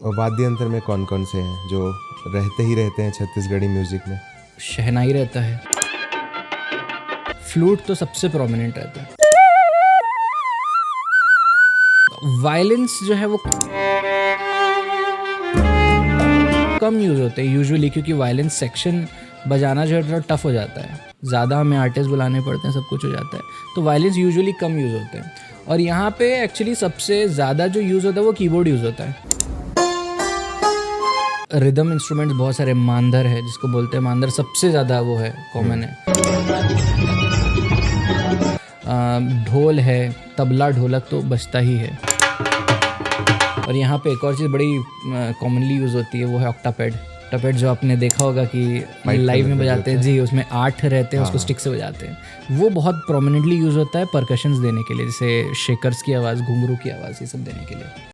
और वाद्य यंत्र में कौन कौन से हैं जो रहते ही रहते हैं छत्तीसगढ़ी म्यूजिक में? शहनाई रहता है, फ्लूट तो सबसे प्रोमिनेंट रहता है। वायलेंस जो है वो कम यूज़ होते हैं यूजुअली, क्योंकि वायलेंस सेक्शन बजाना जो है थोड़ा टफ हो जाता है, ज़्यादा हमें आर्टिस्ट बुलाने पड़ते हैं, सब कुछ हो जाता है, तो वायलेंस यूजुअली कम यूज़ होते हैं। और यहाँ पे एक्चुअली सबसे ज़्यादा जो यूज़ होता है वो कीबोर्ड यूज़ होता है। रिदम इंस्ट्रूमेंट्स बहुत सारे, मांदर है जिसको बोलते हैं, मांदर सबसे ज़्यादा वो है, कॉमन है। ढोल है, तबला ढोलक तो बजता ही है। और यहाँ पे एक और चीज़ बड़ी कॉमनली यूज़ होती है, वो है ऑक्टापैड। ऑक्टापैड जो आपने देखा होगा कि लाइव में बजाते हैं जी, उसमें 8 रहते हैं, उसको स्टिक से बजाते हैं। वो बहुत प्रोमिनेंटली यूज़ होता है परकशंस देने के लिए, जैसे शेकर्स की आवाज़, घुंघरू की आवाज़, ये सब देने के लिए।